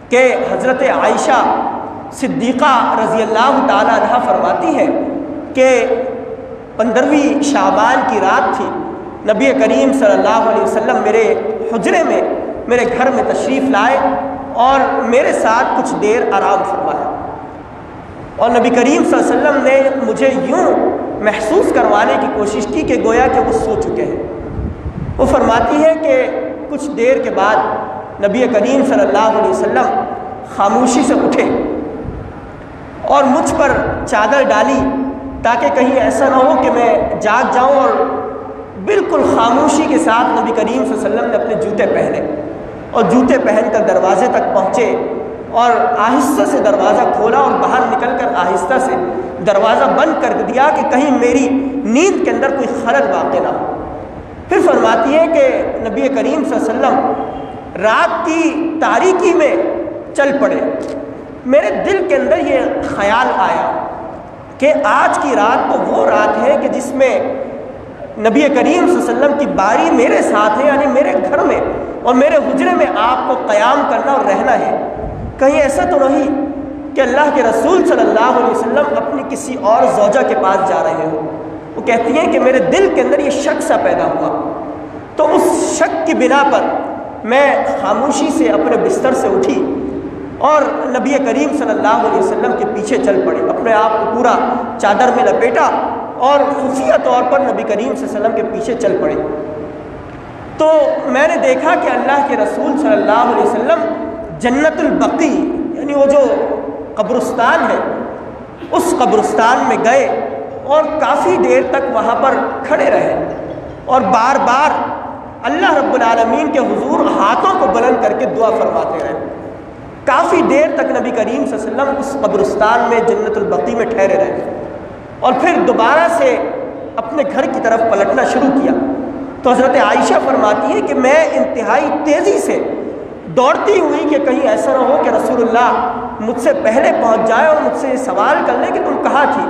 کہ حضرت عائشہ صدیقہ رضی اللہ تعالیٰ عنہ فرماتی ہیں کہ 15ویں شعبان کی رات تھی، نبی کریم صلی اللہ علیہ وسلم میرے حجرے میں، میرے گھر میں تشریف لائے اور میرے ساتھ کچھ دیر آرام فرمایا، اور نبی کریم صلی اللہ علیہ وسلم نے مجھے یوں محسوس کروانے کی کوشش کی کہ گویا کہ وہ سو چکے ہیں۔ وہ فرماتی ہے کہ کچھ دیر کے بعد نبی کریم صلی اللہ علیہ وسلم خاموشی سے اٹھے اور مجھ پر چادر ڈالی تاکہ کہیں ایسا نہ ہو کہ میں جاگ جاؤں، اور بالکل خاموشی کے ساتھ نبی کریم صلی اللہ علیہ وسلم نے اپنے جوتے پہنے اور جوتے پہن کر دروازے تک پہنچے اور آہستہ سے دروازہ کھولا اور باہر نکل کر آہستہ سے دروازہ بند کر دیا کہ کہیں میری نیند کے اندر کوئی خلل واقع نہ ہو۔ پھر فرماتی ہے کہ نبی کریم صلی اللہ علیہ وسلم رات کی تاریکی میں چل پڑے۔ میرے دل کے اندر یہ خیال آیا کہ آج کی رات تو وہ رات ہے کہ جس میں نبی کریم صلی اللہ علیہ وسلم کی باری میرے ساتھ ہے، یعنی میرے گھر میں اور میرے حجرے میں آپ کو قیام کرنا اور رہنا ہے۔ کہیں ایسا تو نہیں کہ اللہ کے رسول صلی اللہ علیہ وسلم اپنی کسی اور زوجہ کے پاس جا رہے ہوں۔ وہ کہتی ہیں کہ میرے دل کے اندر یہ شک سا پیدا ہوا، تو اس شک کی بنا پر میں خاموشی سے اپنے بستر سے اٹھی اور نبی کریم صلی اللہ علیہ وسلم کے پیچھے چل پڑی، اپنے آپ کو پورا چادر میں لپیٹا اور خفیہ طور پر نبی کریم صلی اللہ علیہ وسلم کے پیچھے چل پڑے۔ تو میں نے دیکھا کہ اللہ کے رسول صلی اللہ علیہ وسلم جنت البقیع، یعنی وہ جو قبرستان ہے، اس قبرستان میں گئے اور کافی دیر تک وہاں پر کھڑے رہے اور بار بار اللہ رب العالمین کے حضور ہاتھوں کو بلند کر کے دعا فرماتے رہے۔ کافی دیر تک نبی کریم صلی اللہ علیہ وسلم اس قبرستان میں جنت البقیع میں ٹھہرے رہے اور پھر دوبارہ سے اپنے گھر کی طرف پلٹنا شروع کیا۔ تو حضرت عائشہ فرماتی ہے کہ میں انتہائی تیزی سے دوڑتی ہوئی کہ کہیں ایسا نہ ہو کہ رسول اللہ مجھ سے پہلے پہنچ جائے اور مجھ سے یہ سوال کر لیں کہ تم کہاں تھی۔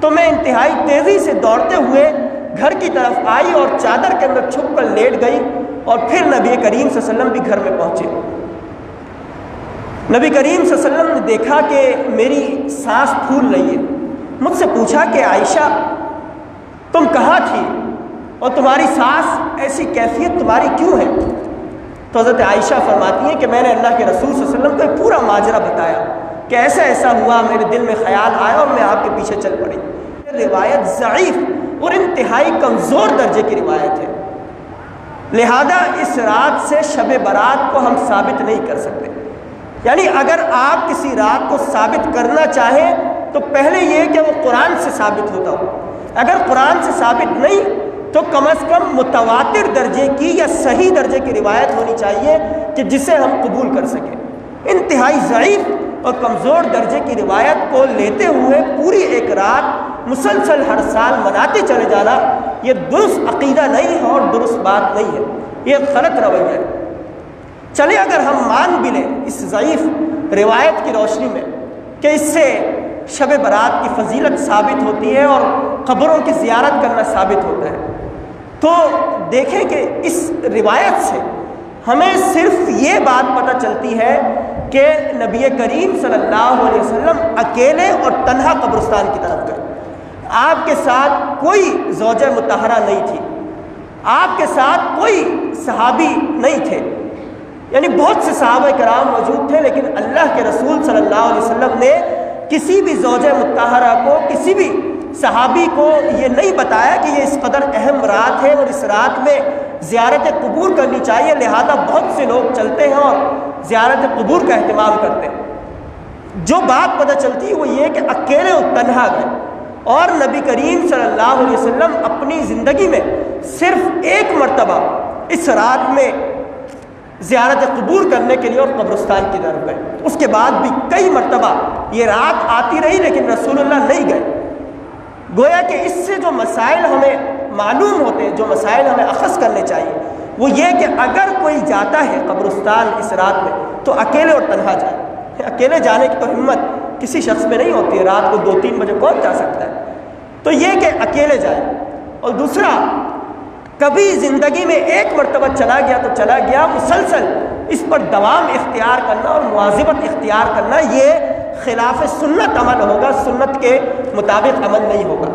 تو میں انتہائی تیزی سے دوڑتے ہوئے گھر کی طرف آئی اور چادر کے اندر چھپ کر لیٹ گئی، اور پھر نبی کریم صلی اللہ علیہ وسلم بھی گھر میں پہنچے۔ نبی کریم صلی اللہ علیہ وسلم نے دیکھا کہ میری سانس پھول رہی ہے، مجھ سے پوچھا کہ عائشہ تم کہاں تھی اور تمہاری سانس ایسی کیفیت تمہاری کیوں ہے؟ تو حضرت عائشہ فرماتی ہیں کہ میں نے اللہ کے رسول صلی اللہ علیہ وسلم کو ایک پورا ماجرا بتایا کہ ایسا ایسا ہوا، میرے دل میں خیال آیا اور میں آپ کے پیچھے چل پڑی۔ روایت ضعیف اور انتہائی کمزور درجے کی روایت ہے، لہذا اس رات سے شب برات کو ہم ثابت نہیں کر سکتے۔ یعنی اگر آپ کسی رات کو ثابت کرنا چاہیں تو پہلے یہ کہ وہ قرآن سے ثابت ہوتا ہو، اگر قرآن سے ثابت نہیں تو کم از کم متواتر درجے کی یا صحیح درجے کی روایت ہونی چاہیے کہ جسے ہم قبول کر سکیں۔ انتہائی ضعیف اور کمزور درجے کی روایت کو لیتے ہوئے پوری ایک رات مسلسل ہر سال مناتے چلے جانا یہ درست عقیدہ نہیں ہے اور درست بات نہیں ہے، یہ غلط رویہ ہے۔ چلے اگر ہم مان بھی لیں اس ضعیف روایت کی روشنی میں کہ اس سے شب برات کی فضیلت ثابت ہوتی ہے اور قبروں کی زیارت کرنا ثابت ہوتا ہے، تو دیکھیں کہ اس روایت سے ہمیں صرف یہ بات پتہ چلتی ہے کہ نبی کریم صلی اللہ علیہ وسلم اکیلے اور تنہا قبرستان کی طرف گئے، آپ کے ساتھ کوئی زوجہ مطہرہ نہیں تھی، آپ کے ساتھ کوئی صحابی نہیں تھے، یعنی بہت سے صحابہ کرام موجود تھے، لیکن اللہ کے رسول صلی اللہ علیہ وسلم نے کسی بھی زوجہ مطہرہ کو، کسی بھی صحابی کو یہ نہیں بتایا کہ یہ اس قدر اہم رات ہے اور اس رات میں زیارت قبور کرنی چاہیے، لہذا بہت سے لوگ چلتے ہیں اور زیارت قبور کا اہتمام کرتے ہیں۔ جو بات پتہ چلتی ہے وہ یہ کہ اکیلے اور تنہا گئے، اور نبی کریم صلی اللہ علیہ وسلم اپنی زندگی میں صرف ایک مرتبہ اس رات میں زیارت قبور کرنے کے لیے اور قبرستان کی طرف گئے، اس کے بعد بھی کئی مرتبہ یہ رات آتی رہی لیکن رسول اللہ نہیں گئے۔ گویا کہ اس سے جو مسائل ہمیں معلوم ہوتے ہیں، جو مسائل ہمیں اخذ کرنے چاہیے، وہ یہ کہ اگر کوئی جاتا ہے قبرستان اس رات میں تو اکیلے اور تنہا جائے۔ اکیلے جانے کی تو ہمت کسی شخص میں نہیں ہوتی ہے، رات کو 2-3 بجے کون جا سکتا ہے، تو یہ کہ اکیلے جائے۔ اور دوسرا، کبھی زندگی میں ایک مرتبہ چلا گیا تو چلا گیا، مسلسل اس پر دوام اختیار کرنا اور مواظبت اختیار کرنا یہ خلاف سنت عمل ہوگا، سنت کے مطابق عمل نہیں ہوگا۔